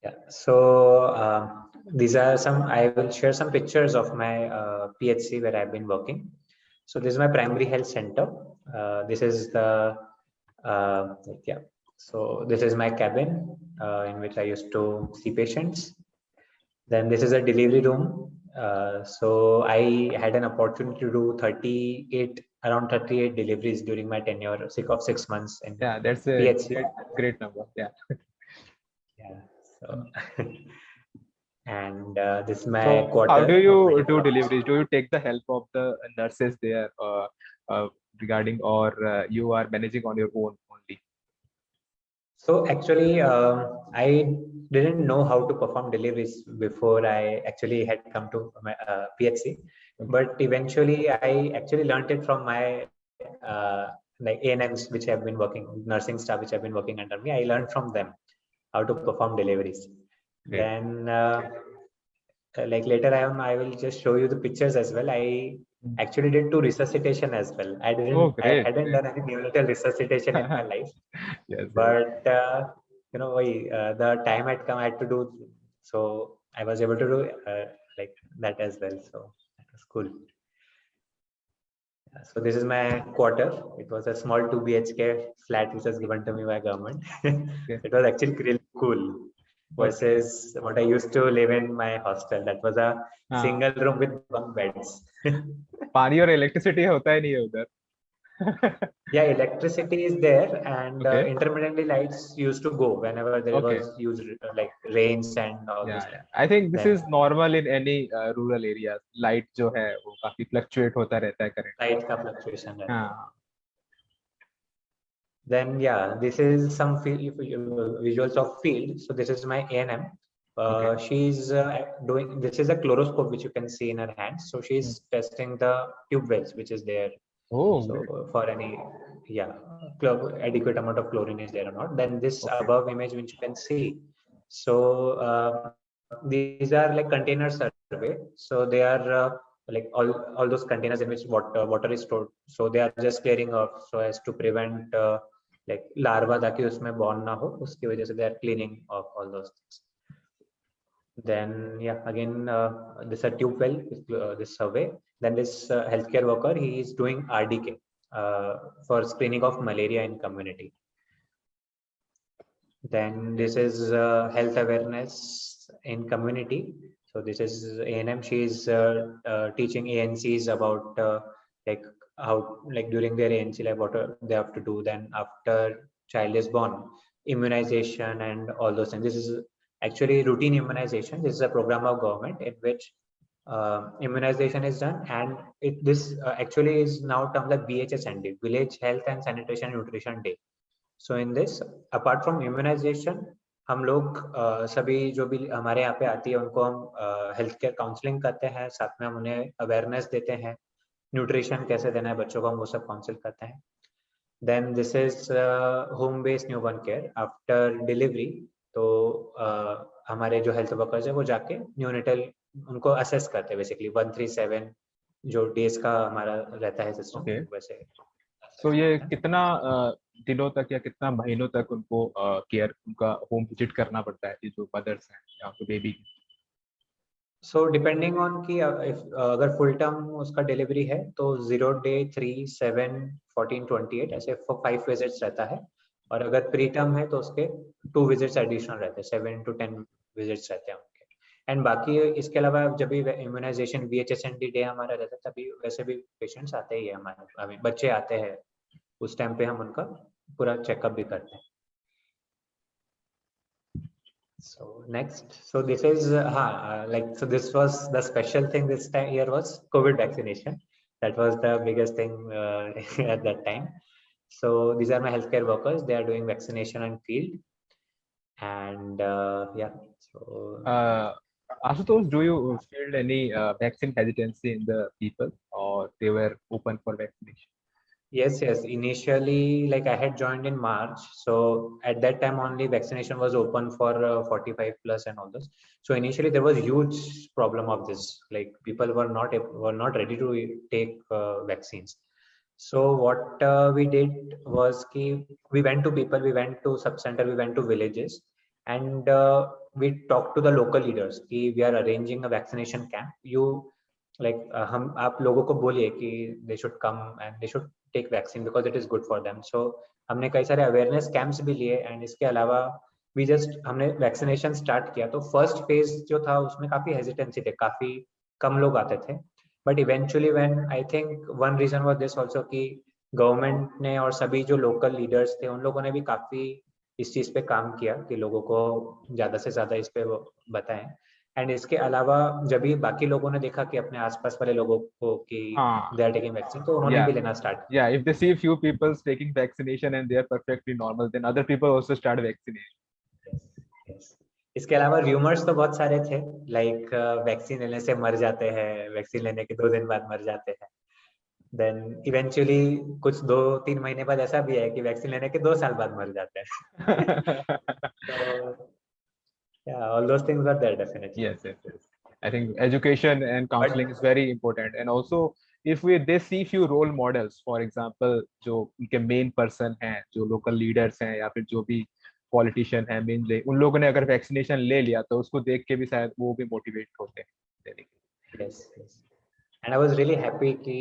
Yeah. So these are some. I will share some pictures of my PHC where I've been working. So this is my primary health center. This is the yeah. So this is my cabin in which I used to see patients. Then this is a delivery room. So I had an opportunity to do 38 around 38 deliveries during my tenure of 6 months in Yeah, that's a PHC. great number. Yeah. Yeah. So and this is my So how do quarter of you medical do office. deliveries? Do you take the help of the nurses there regarding, or you are managing on your own only? So actually, I didn't know how to perform deliveries before I actually had come to my PHC, Okay. but eventually I actually learned it from my like ANMs which have been working, nursing staff which have been working under me. I learned from them how to perform deliveries. Great. Then like later on, I will just show you the pictures as well. I actually did do resuscitation as well. Oh, I great, hadn't great. done any neonatal resuscitation in my life, Yes, yes. but the time had come. I had to do, so I was able to do like that as well. So that was cool. So this is my quarter. It was a small 2 BHK flat which was given to me by government. Okay. It was actually really cool Okay. versus what I used to live in my hostel. That was a हाँ, single room with bunk beds. पानी और electricity होता ही नहीं है उधर. Yeah, electricity is there, and Okay. intermittently lights used to go whenever there Okay. was used like rains and all those Yeah, things. yeah. I think this Then is normal in any rural areas. Light जो है वो काफी fluctuate होता रहता है current. light का fluctuation रहता है. हाँ. Then yeah, this is some visuals of field. So this is my ANM. Okay. She's doing, this is a chloroscope which you can see in her hand. So she's testing the tube wells which is there. Oh, So great. for any, yeah, adequate amount of chlorine is there or not. Then this Okay. above image which you can see. So these are like container survey. So they are like all those containers in which water is stored. So they are just clearing off so as to prevent like larva ताकि उसमें born ना हो, उसकी वजह से they are cleaning of all those things. Then yeah, again this a tube well, this survey. Then this healthcare worker, he is doing RDK for screening of malaria in community. Then this is health awareness in community. So this is ANM. She is teaching ANCs about like how, like during their ANC, like what they have to do. Then after child is born, immunization and all those things. This is actually routine immunization. This is a program of government in which immunization is done, and this actually is now termed like VHSND, Village Health and Sanitation and Nutrition Day. So in this apart from immunisation, हम लोग सभी जो भी हमारे यहाँ पे आती है उनको हम हेल्थ केयर काउंसलिंग करते हैं, साथ में हम उन्हें अवेयरनेस देते हैं, न्यूट्रिशन कैसे देना है बच्चों को, हम वो सब काउंसिल करते हैं. Then this is home based newborn care after delivery. तो हमारे जो हेल्थ वर्कर्स है वो जाके न्यूनेटल उनको असेस करते हैं, बेसिकली 137 जो डेज का हमारा रहता है सिस्टम, Okay. वैसे. So ये कितना दिनों तक या कितना महीनों तक उनको केयर, उनका होम विजिट करना पड़ता है, ये जो मदर्स हैं या फिर बेबी? सो डिपेंडिंग ऑन कि अगर फुल टर्म उसका डिलीवरी है तो 0 डे 3 7 14 28 ऐसे 5 विजिट्स रहता है, और अगर प्री टर्म है तो उसके 2 विजिट्स एडिशनल रहते हैं, 7 to 10 विजिट्स रहते हैं उनके. एंड बाकी इसके अलावा जब भी इम्यूनाइजेशन VHSND डे हमारा रहता है तभी वैसे भी पेशेंट्स आते ही है हमारे, बच्चे आते हैं उस टाइम पे हम उनका पूरा चेकअप भी करते हैं. So next, so this is like, so this was the special thing this time year was COVID vaccination. That was the biggest thing at that time. So these are my healthcare workers. They are doing vaccination on field, and yeah. So Ashutosh, do you feel any vaccine hesitancy in the people, or they were open for vaccination? yes. Initially, like I had joined in March, so at that time only vaccination was open for 45 plus and all this. So initially there was huge problem of this. Like people were not ready to take vaccines. So what we did was we went to people, we went to sub center, we went to villages, and we talked to the local leaders कि we are arranging a vaccination camp. You like हम आप लोगों को बोलिए कि they should come and they should take vaccine because it is good for them. So हमने कई सारे awareness camps भी लिए and इसके अलावा हमने vaccination start किया. तो first phase जो था उसमें काफी hesitancy थे, काफी कम लोग आते थे. But eventually when I think one reason was this also कि गवर्नमेंट ने और सभी जो लोकल लीडर्स थे उन लोगों ने भी काफी इस चीज पे काम किया कि लोगों को ज्यादा से ज्यादा इस पे बताएं. एंड इसके अलावा जब भी बाकी लोगों ने देखा कि अपने आसपास वाले लोगों को कि दे आर टेकिंग वैक्सीन, तो उन्होंने भी लेना स्टार्ट किया. Yeah, if they see few people taking vaccination and they are perfectly normal, then other people also start vaccination. Yes. इसके अलावा रूमर्स तो बहुत सारे थे, लाइक वैक्सीन लेने से मर जाते हैं, वैक्सीन लेने के 2 दिन बाद मर जाते हैं. देन इवेंचुअली कुछ 2-3 महीने बाद ऐसा भी है कि वैक्सीन लेने के 2 साल बाद मर जाते हैं. So yeah, all those things are there definitely. Yes. I think education and counseling is very important, and also if they see few role models, for example जो उनके main person हैं, जो local leaders हैं या फिर जो भी politician हैं mainly, उन लोगों ने अगर vaccination ले लिया तो उसको देख के भी शायद वो भी motivate होते हैं. Yes. And I was really happy कि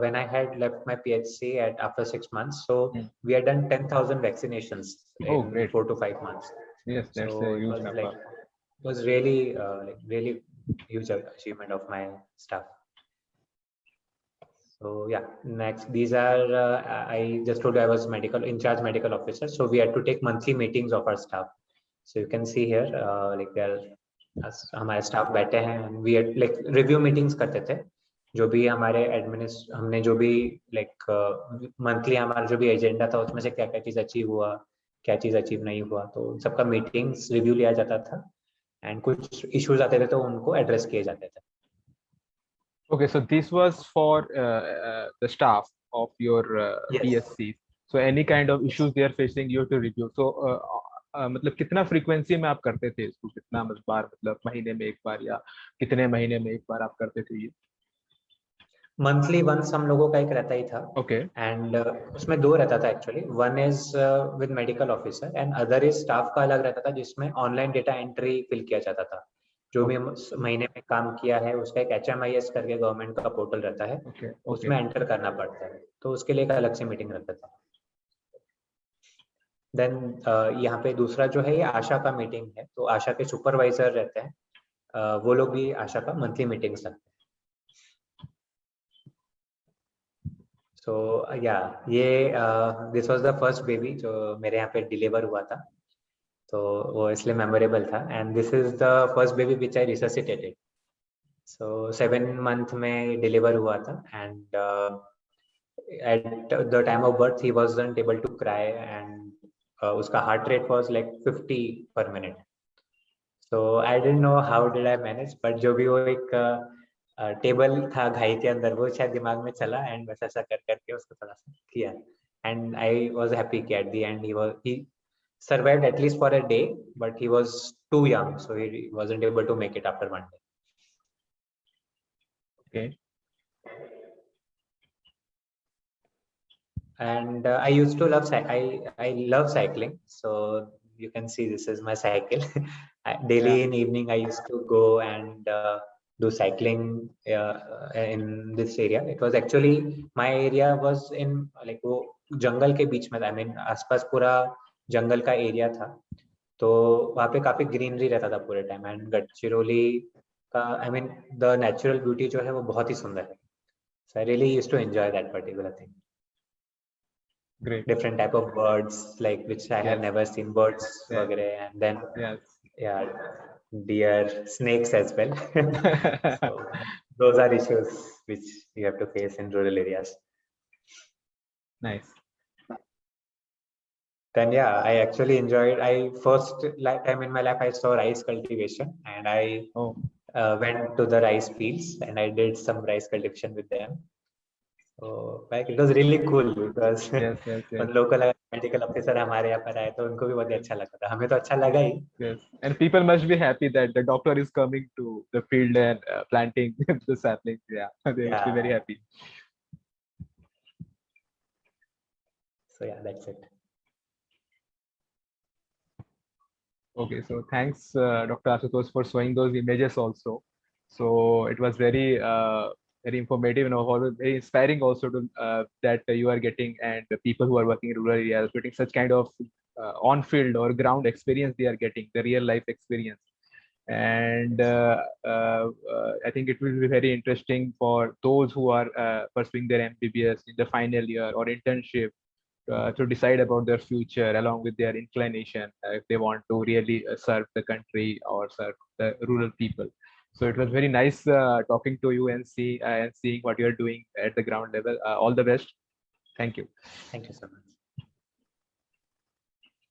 when I had left my PHC after 6 months, so we had done 10,000 vaccinations in 4 to 5 months. Yes, that's so a huge number. It was really really huge achievement of my staff. So yeah, next these are I just told you I was in charge medical officer, so we had to take monthly meetings of our staff. So you can see here like there हमारे staff बैठे हैं, we had like review meetings करते थे. जो भी हमारे हमने जो भी like मंथली हमारा जो भी एजेंडा था उसमें से क्या क्या चीज अचीव हुआ, क्या चीज अचीव नहीं हुआ, तो सबका मीटिंग्स रिव्यू लिया जाता था एंड कुछ इश्यूज आते थे तो उनको एड्रेस किए जाते थे. Okay, so this was for the staff of your Yes. PSC. So any kind of issues they are facing, you have to review. So मतलब कितना फ्रीक्वेंसी में आप करते थे इसको, कितना बार, मतलब महीने में एक बार या कितने महीने में एक बार आप करते थे ये? मंथली वंस हम लोगों का एक रहता ही था. ओके. एंड उसमें 2 रहता था actually. One is with medical officer and other is staff का अलग रहता था जिसमें ऑनलाइन डेटा एंट्री फिल किया जाता था. जो भी महीने में काम किया है उसका एक HMIS करके गवर्नमेंट का पोर्टल रहता है. उसमें एंटर करना पड़ता है, तो उसके लिए एक अलग से मीटिंग रहता था. देन यहाँ पे दूसरा जो है ये आशा का मीटिंग है, तो आशा के सुपरवाइजर रहते हैं, वो लोग भी आशा का मंथली मीटिंग्स रखते हैं. So yeah, ये this was the first baby जो मेरे यहाँ पे डिलीवर हुआ था, तो वो इसलिए मेमोरेबल था. And this is the first baby which I resuscitated. So 7 month में डिलीवर हुआ था and at the time of birth he wasn't able to cry and उसका heart rate was like 50 per minute. So I didn't know how did I manage, but जो भी वो एक table था घाई के अंदर वो शायद दिमाग में चला एंड बस ऐसा कर करके उसको थोड़ा सा किया. एंड आई वाज हैप्पी कि at the end he survived at least for a day, but he was too young, so he wasn't able to make it after 1 day. Okay. And I used to love I love cycling, so you can see this is my cycle. Daily in evening I used to go and do cycling in this area. It was actually my area was in like वो जंगल के बीच में, I mean आसपास पूरा जंगल का area था, तो वहाँ पे काफी ग्रीनरी रहता था पूरे टाइम. एंड गडचिरोली का I mean the natural beauty जो है वो बहुत ही सुंदर है. So I really used to enjoy that particular thing. Great. Different type of birds like which I have never seen, birds वगैरह, and then yeah, deer, snakes as well. So those are issues which you have to face in rural areas. Nice. Then yeah, I actually enjoyed. I first time in my life I saw rice cultivation, and I went to the rice fields and I did some rice cultivation with them. So like it was really cool because उन local medical officer हमारे यहाँ पर आए तो उनको भी बहुत अच्छा लगा था, हमें तो अच्छा लगा ही. Yes, and people must be happy that the doctor is coming to the field and planting the saplings. Yeah, they must be very happy. So yeah, that's it. Okay, so thanks, Dr. Asutosh, for showing those images also. So it was very informative and also very inspiring also to that you are getting, and the people who are working in rural areas getting such kind of on-field or ground experience they are getting, the real life experience. And I think it will be very interesting for those who are pursuing their MBBS in the final year or internship to decide about their future along with their inclination if they want to really serve the country or serve the rural people. So it was very nice talking to you and seeing what you are doing at the ground level. All the best. Thank you. Thank you so much.